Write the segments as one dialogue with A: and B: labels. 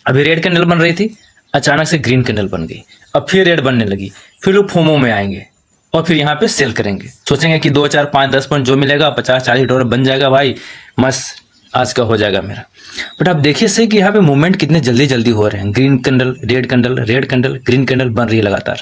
A: अभी red candle बन रही थी, अचानक से ग्रीन कैंडल बन गई, अब फिर रेड बनने लगी, फिर लोग फोमो में आएंगे और फिर यहाँ पे सेल करेंगे, सोचेंगे कि 2 4 5 10 पॉइंट जो मिलेगा $50-40 बन जाएगा भाई, मस्त आज का हो जाएगा मेरा। बट आप देखिए सही कि यहाँ पे मूवमेंट कितने जल्दी जल्दी हो रहे हैं, green candle, red candle, red candle, green candle बन रही है लगातार।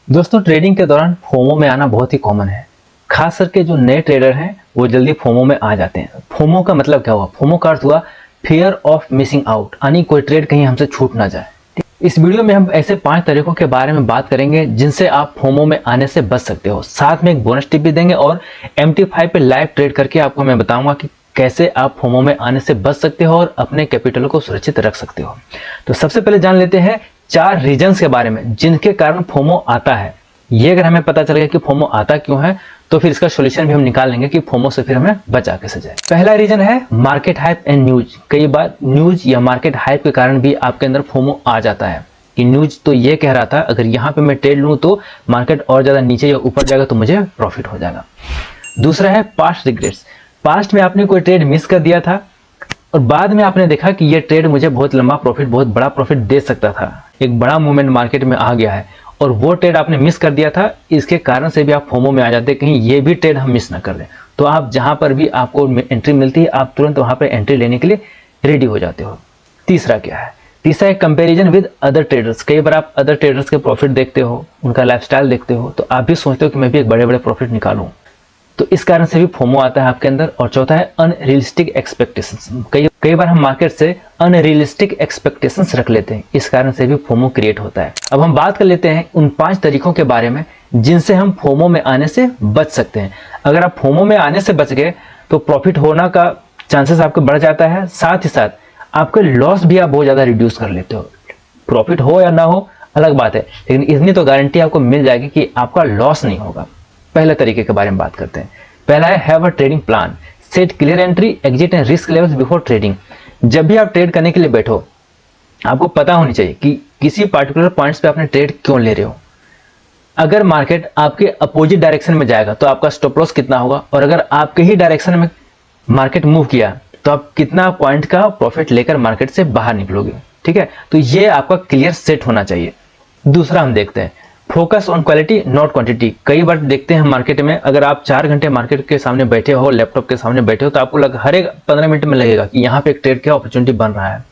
B: दोस्तों, ट्रेडिंग के दौरान फोमो में आना बहुत ही कॉमन है। खास करके जो नए ट्रेडर हैं वो जल्दी फोमो में आ जाते हैं। फोमो का मतलब क्या हुआ? फोमो का अर्थ हुआ फियर ऑफ मिसिंग आउट, यानी कोई ट्रेड कहीं हमसे छूट ना जाए। इस वीडियो में हम ऐसे 5 तरीकों के बारे में बात करेंगे जिनसे आप फोमो में आने से बच सकते हो। साथ में एक बोनस टिप भी देंगे और MT5 पे लाइव ट्रेड करके आपको मैं बताऊंगा कि कैसे आप फोमो में आने से बच सकते हो और अपने कैपिटल को सुरक्षित रख सकते हो। तो सबसे पहले जान लेते हैं 4 रीजंस के बारे में जिनके कारण फोमो आता है। ये अगर हमें पता चल गया कि फोमो आता क्यों है तो फिर इसका सॉल्यूशन भी हम निकाल लेंगे कि फोमो से फिर हमें बचा कैसे जाए। पहला रीजन है मार्केट हाइप एंड न्यूज। कई बार न्यूज या मार्केट हाइप के कारण भी आपके अंदर फोमो आ जाता है कि न्यूज तो ये कह रहा था अगर यहाँ पे मैं ट्रेड लूँ तो मार्केट और ज्यादा नीचे या ऊपर जाएगा तो मुझे प्रॉफिट हो जाएगा। दूसरा है पास्ट रिग्रेट्स। पास्ट में आपने कोई ट्रेड मिस कर दिया था और बाद में आपने देखा कि ये ट्रेड मुझे बहुत लंबा प्रॉफिट, बहुत बड़ा प्रॉफिट दे सकता था, एक बड़ा मूवमेंट मार्केट में आ गया है और वो ट्रेड आपने मिस कर दिया था। इसके कारण से भी आप फोमो में आ जाते कहीं ये भी ट्रेड हम मिस ना कर दें। तो आप जहां पर भी आपको एंट्री मिलती है आप तुरंत वहां पर एंट्री लेने के लिए रेडी हो जाते हो। तीसरा क्या है? तीसरा है कंपैरिजन विद अदर ट्रेडर्स। कई बार आप अदर ट्रेडर्स के प्रॉफिट देखते हो, उनका लाइफस्टाइल देखते हो तो आप भी सोचते हो कि मैं भी एक बड़े बड़े प्रॉफिट निकालूं, तो इस कारण से भी फोमो आता है आपके अंदर। और चौथा है अनरियलिस्टिक एक्सपेक्टेशंस। कई बार हम मार्केट से अनरियलिस्टिक एक्सपेक्टेशंस रख लेते हैं, इस कारण से भी फोमो क्रिएट होता है। अब हम बात कर लेते हैं उन 5 तरीकों के बारे में जिनसे हम फोमो में आने से बच सकते हैं। अगर आप फोमो में आने से बच गए तो प्रॉफिट होना का चांसेस आपके बढ़ जाता है, साथ ही साथ आपके लॉस भी आप बहुत ज्यादा रिड्यूस कर लेते हो। प्रॉफिट हो या ना हो अलग बात है, लेकिन इतनी तो गारंटी आपको मिल जाएगी कि आपका लॉस नहीं होगा। पहले तरीके के बारे में बात करते हैं। पहला है have a trading plan, set clear entry, exit and risk levels before trading. जब भी आप ट्रेड करने के लिए बैठो आपको पता होनी चाहिए कि किसी पार्टिकुलर पॉइंट्स पे आपने ट्रेड क्यों ले रहे हो। अगर मार्केट आपके अपोजिट डायरेक्शन में जाएगा तो आपका स्टॉप लॉस कितना होगा, और अगर आपके ही डायरेक्शन में मार्केट मूव किया तो आप कितना पॉइंट का प्रॉफिट लेकर मार्केट से बाहर निकलोगे। ठीक है, तो ये आपका क्लियर सेट होना चाहिए। दूसरा हम देखते हैं focus on quality not quantity. कई बार देखते हैं मार्केट में अगर आप 4 घंटे मार्केट के सामने बैठे हो, लैपटॉप के सामने बैठे हो तो आपको हर एक 15 मिनट में लगेगा कि यहाँ पे एक ट्रेड का अपॉर्चुनिटी बन रहा है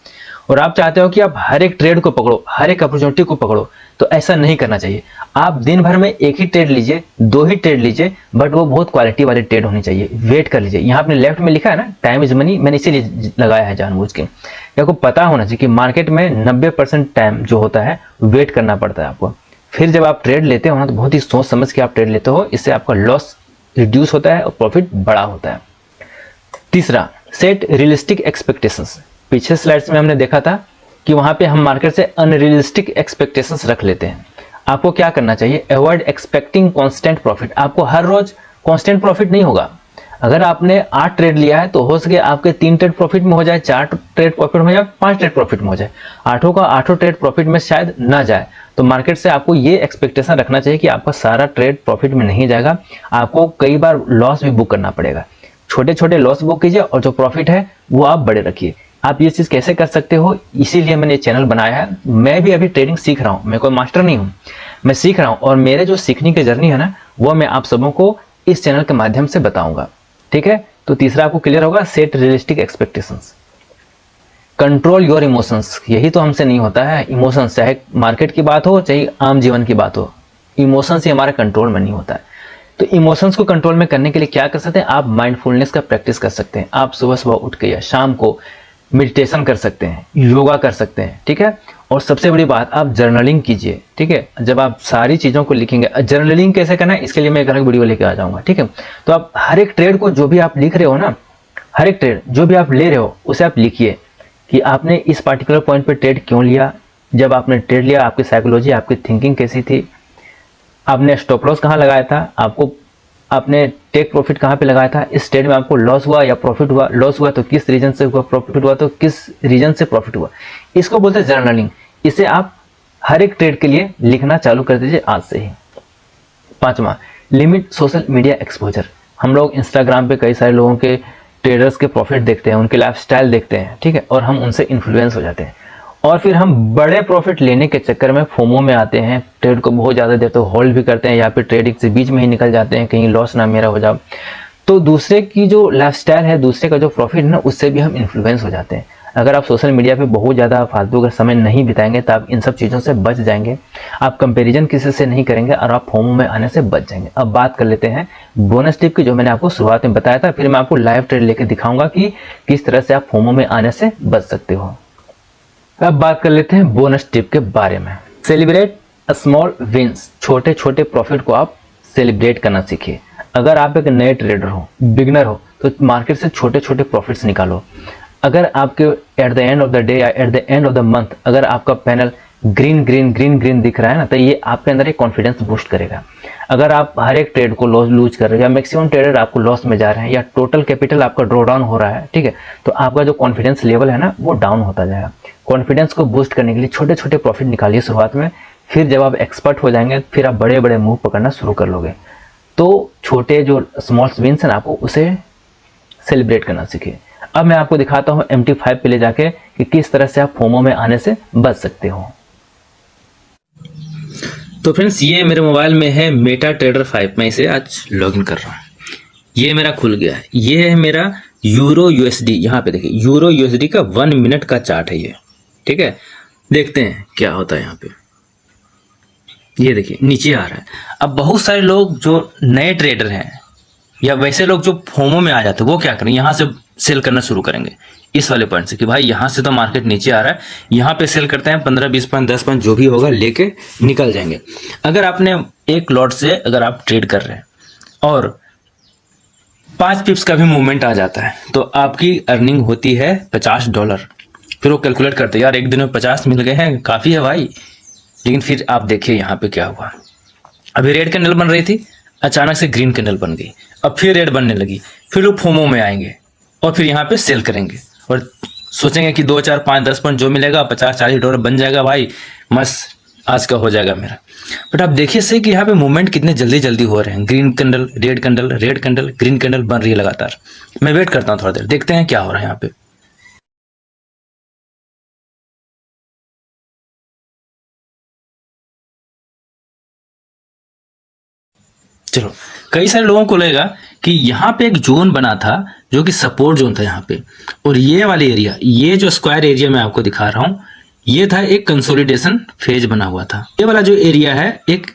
B: और आप चाहते हो कि आप हर एक ट्रेड को पकड़ो, हर एक अपॉर्चुनिटी को पकड़ो। तो ऐसा नहीं करना चाहिए। आप दिन भर में एक ही ट्रेड लीजिए, 2 ही ट्रेड लीजिए, बट वो बहुत क्वालिटी वाली ट्रेड होनी चाहिए। वेट कर लीजिए। यहाँ आपने लेफ्ट में लिखा है ना टाइम इज मनी, मैंने इसीलिए लगाया है जानबूझ के। आपको पता होना चाहिए कि मार्केट में 90% टाइम जो होता है वेट करना पड़ता है आपको। फिर जब आप ट्रेड लेते हो ना तो बहुत ही सोच समझ के आप ट्रेड लेते हो, इससे आपका लॉस रिड्यूस होता है और प्रॉफिट बड़ा होता है। तीसरा, सेट रियलिस्टिक एक्सपेक्टेशंस। पीछे स्लाइड्स में हमने देखा था कि वहां पे हम मार्केट से अनरियलिस्टिक एक्सपेक्टेशंस रख लेते हैं। आपको क्या करना चाहिए? Avoid expecting constant profit. आपको हर रोज कांस्टेंट प्रॉफिट नहीं होगा। अगर आपने 8 ट्रेड लिया है तो हो सके आपके 3 ट्रेड प्रॉफिट में हो जाए, 4 ट्रेड प्रॉफिट में हो जाए, 5 ट्रेड प्रॉफिट में हो जाए, 8 का 8 ट्रेड प्रॉफिट में शायद ना जाए। तो मार्केट से आपको ये एक्सपेक्टेशन रखना चाहिए कि आपका सारा ट्रेड प्रॉफिट में नहीं जाएगा, आपको कई बार लॉस भी बुक करना पड़ेगा। छोटे छोटे लॉस बुक कीजिए और जो प्रॉफिट है वो आप बड़े रखिए। आप ये चीज कैसे कर सकते हो, इसीलिए मैंने चैनल बनाया है। मैं भी अभी ट्रेडिंग सीख रहा हूँ, मैं कोई मास्टर नहीं हूँ, मैं सीख रहा हूँ और मेरे जो सीखने की जर्नी है ना वो मैं आप सबों को इस चैनल के माध्यम से बताऊंगा। ठीक है, तो तीसरा आपको क्लियर होगा, set realistic expectations. Control your emotions. यही तो हमसे नहीं होता है। इमोशंस, चाहे मार्केट की बात हो चाहे आम जीवन की बात हो, इमोशंस ही हमारे कंट्रोल में नहीं होता है। तो इमोशंस को कंट्रोल में करने के लिए क्या कर सकते हैं? आप माइंडफुलनेस का प्रैक्टिस कर सकते हैं। आप सुबह सुबह उठ के या शाम को मेडिटेशन कर सकते हैं, योगा कर सकते हैं। ठीक है, और सबसे बड़ी बात आप जर्नलिंग कीजिए। ठीक है, जब आप सारी चीजों को लिखेंगे, जर्नलिंग कैसे करना है इसके लिए मैं एक अलग वीडियो लेके आ जाऊंगा। ठीक है, तो आप हर एक ट्रेड को जो भी आप लिख रहे हो ना, हर एक ट्रेड जो भी आप ले रहे हो उसे आप लिखिए कि आपने इस पार्टिकुलर पॉइंट पे ट्रेड क्यों लिया, जब आपने ट्रेड लिया आपकी साइकोलॉजी, आपकी थिंकिंग कैसी थी, आपने स्टॉप लॉस कहाँ लगाया था, आपने टेक प्रॉफिट कहाँ पे लगाया था, इस ट्रेड में आपको लॉस हुआ या प्रॉफिट हुआ, लॉस हुआ तो किस रीजन से हुआ, प्रॉफिट हुआ तो किस रीजन से प्रॉफिट हुआ। इसको बोलते हैं जर्नलिंग। इसे आप हर एक ट्रेड के लिए लिखना चालू कर दीजिए आज से ही। 5वां, लिमिट सोशल मीडिया एक्सपोजर। हम लोग इंस्टाग्राम पे कई सारे लोगों के ट्रेडर्स के प्रॉफिट देखते हैं, उनके लाइफस्टाइल देखते हैं। ठीक है, और हम उनसे इन्फ्लुएंस हो जाते हैं और फिर हम बड़े प्रॉफिट लेने के चक्कर में फोमो में आते हैं, ट्रेड को बहुत ज़्यादा देर तो होल्ड भी करते हैं या फिर ट्रेडिंग से बीच में ही निकल जाते हैं, कहीं लॉस ना मेरा हो जाए। तो दूसरे की जो लाइफस्टाइल है, दूसरे का जो प्रॉफिट है ना, उससे भी हम इन्फ्लुएंस हो जाते हैं। अगर आप सोशल मीडिया पे बहुत ज़्यादा फालतू का समय नहीं बिताएंगे तो आप इन सब चीज़ों से बच जाएंगे, आप कंपैरिजन किसी से नहीं करेंगे और आप फोमो में आने से बच जाएंगे। अब बात कर लेते हैं बोनस टिप की, जो मैंने आपको शुरुआत में बताया था, फिर मैं आपको लाइव ट्रेड लेके दिखाऊंगा कि किस तरह से आप फोमो में आने से बच सकते हो। अब बात कर लेते हैं बोनस टिप के बारे में। सेलिब्रेट स्मॉल विंस, छोटे छोटे प्रॉफिट को आप सेलिब्रेट करना सीखिए। अगर आप एक नए ट्रेडर हो, बिगनर हो, तो मार्केट से छोटे छोटे प्रॉफिट्स निकालो। अगर आपके at the end of the day या at the end of the month अगर आपका panel green green green green दिख रहा है ना, तो ये आपके अंदर एक कॉन्फिडेंस बूस्ट करेगा। अगर आप हर एक ट्रेड को लूज कर रहे हो या मैक्सिमम ट्रेडर आपको लॉस में जा रहे हैं या टोटल कैपिटल आपका ड्रॉ डाउन हो रहा है, ठीक है, तो आपका जो कॉन्फिडेंस लेवल है ना, वो डाउन होता जाएगा। कॉन्फिडेंस को बूस्ट करने के लिए छोटे छोटे प्रॉफिट निकालिए शुरुआत में, फिर जब आप एक्सपर्ट हो जाएंगे फिर आप बड़े बड़े मूव पकड़ना शुरू कर लोगे। तो छोटे जो स्मॉल विंस हैं आपको उसे सेलिब्रेट करना सीखिए। अब मैं आपको दिखाता हूं MT5 पे ले जाके कि किस तरह से आप फोमो में आने से बच सकते हो।
A: तो फ्रेंड्स, ये मेरे मोबाइल में है मेटा ट्रेडर 5, मैं इसे आज लॉगिन कर रहा हूँ। ये मेरा खुल गया है। ये है मेरा यूरो यूएसडी, यहाँ पे देखिए यूरो यूएसडी का 1 मिनट का चार्ट है ये, ठीक है। देखते हैं क्या होता है यहाँ पे। ये देखिए नीचे आ रहा है। अब बहुत सारे लोग जो नए ट्रेडर हैं या वैसे लोग जो फोमो में आ जाते हैं, वो क्या करेंगे, यहाँ से सेल करना शुरू करेंगे इस वाले पॉइंट से कि भाई यहाँ से तो मार्केट नीचे आ रहा है, यहाँ पे सेल करते हैं, 15-20 पॉइंट 10 पॉइंट जो भी होगा लेके निकल जाएंगे। अगर आपने एक लॉट से अगर आप ट्रेड कर रहे हैं और 5 पिप्स का भी मूवमेंट आ जाता है तो आपकी अर्निंग होती है $50। फिर वो कैलकुलेट करते हैं, यार एक दिन में 50 मिल गए हैं, काफ़ी है भाई। लेकिन फिर आप देखिए यहाँ पे क्या हुआ। अभी रेड कैंडल बन रही थी, अचानक से ग्रीन कैंडल बन गई, अब फिर रेड बनने लगी, फिर लोग फोमो में आएंगे और फिर यहाँ पे सेल करेंगे और सोचेंगे कि 2, 4, 5, 10 पॉइंट जो मिलेगा $50-40 बन जाएगा भाई, मस्त आज का हो जाएगा मेरा। बट आप देखिए सही कि यहाँ पे मूवमेंट कितने जल्दी जल्दी हो रहे हैं। Green candle, red candle, red candle, green candle बन रही है लगातार। मैं वेट करता हूँ थोड़ा देर, देखते हैं क्या हो रहा है यहाँ पे। चलो, कई सारे लोगों को लगेगा कि यहाँ पे एक जोन बना था जो कि सपोर्ट जोन था यहाँ पे, और ये वाले एरिया, ये जो स्क्वायर एरिया मैं आपको दिखा रहा हूँ, ये था एक कंसोलिडेशन फेज बना हुआ था। ये वाला जो एरिया है एक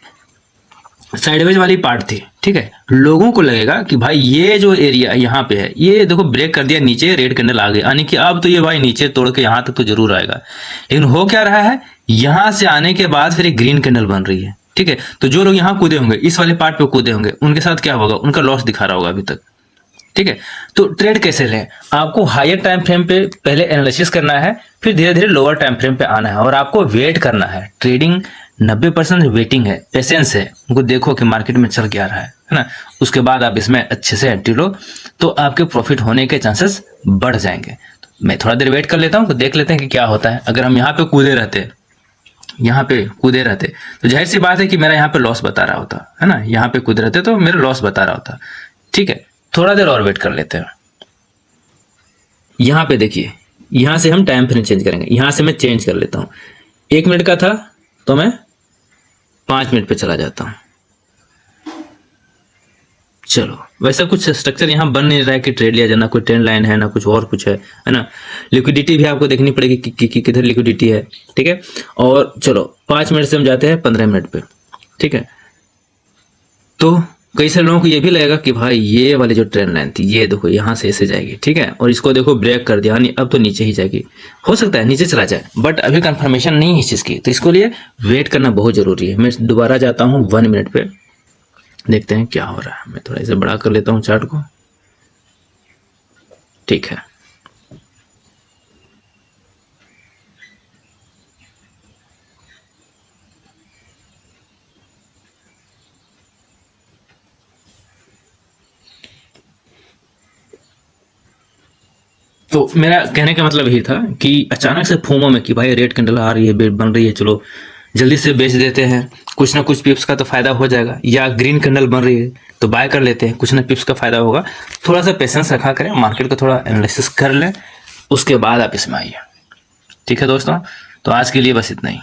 A: साइडवेज वाली पार्ट थी, ठीक है। लोगों को लगेगा कि भाई ये जो एरिया यहाँ पे है, ये देखो ब्रेक कर दिया, नीचे रेड कैंडल आ गई, यानी कि अब तो ये भाई नीचे तोड़ के यहाँ तक तो जरूर आएगा। लेकिन हो क्या रहा है, यहाँ से आने के बाद फिर एक ग्रीन कैंडल बन रही है, ठीक है। तो जो लोग यहाँ कूदे होंगे, इस वाले पार्ट पे कूदे होंगे, उनके साथ क्या होगा, उनका लॉस दिखा रहा होगा अभी तक, ठीक है। तो ट्रेड कैसे लें, आपको हायर टाइम फ्रेम पे पहले एनालिसिस करना है, फिर धीरे धीरे लोअर टाइम फ्रेम पे आना है और आपको वेट करना है। ट्रेडिंग 90% वेटिंग है, पेशेंस है। उनको देखो कि मार्केट में चल क्या रहा है ना, उसके बाद आप इसमें अच्छे से एंट्री लो तो आपके प्रॉफिट होने के चांसेस बढ़ जाएंगे। तो मैं थोड़ा देर वेट कर लेता हूँ, तो देख लेते हैं कि क्या होता है। अगर हम यहाँ पे कूदे रहते तो जाहिर सी बात है कि मेरा यहाँ पे लॉस बता रहा होता है ना, यहाँ पे कूदे रहते तो मेरा लॉस बता रहा होता, ठीक है। थोड़ा देर और वेट कर लेते हैं। यहाँ पे देखिए, यहाँ से हम टाइम फ्रेम चेंज करेंगे, यहाँ से मैं चेंज कर लेता हूँ। 1 मिनट का था तो मैं 5 मिनट पे चला जाता हूँ। चलो, वैसा कुछ स्ट्रक्चर यहाँ बन नहीं रहा है कि ट्रेड लिया जाए, ना कोई ट्रेंड लाइन है ना कुछ और कुछ है ना। लिक्विडिटी भी आपको देखनी पड़ेगी कि किधर लिक्विडिटी है, ठीक है। और चलो 5 मिनट से हम जाते हैं 15 मिनट पे, ठीक है। तो कई सारे लोगों को ये भी लगेगा कि भाई ये वाली जो ट्रेंड लाइन थी, ये देखो यहाँ से ऐसे जाएगी, ठीक है, और इसको देखो ब्रेक कर दिया, यानी अब तो नीचे ही जाएगी। हो सकता है नीचे चला जाए, बट अभी कंफर्मेशन नहीं है इस चीज़ की, तो इसको लिए वेट करना बहुत जरूरी है। मैं दोबारा जाता हूँ 1 मिनट पे, देखते हैं क्या हो रहा है। मैं थोड़ा इसे बड़ा कर लेता हूँ चार्ट को, ठीक है। तो मेरा कहने का मतलब ये था कि अचानक से फोमो में कि भाई रेड कैंडल आ रही है, बन रही है, चलो जल्दी से बेच देते हैं, कुछ ना कुछ पिप्स का तो फायदा हो जाएगा, या ग्रीन कैंडल बन रही है तो बाय कर लेते हैं, कुछ ना पिप्स का फायदा होगा। थोड़ा सा पेशेंस रखा करें, मार्केट को थोड़ा एनालिसिस कर लें, उसके बाद आप इसमें आइए, ठीक है दोस्तों। तो आज के लिए बस इतना ही।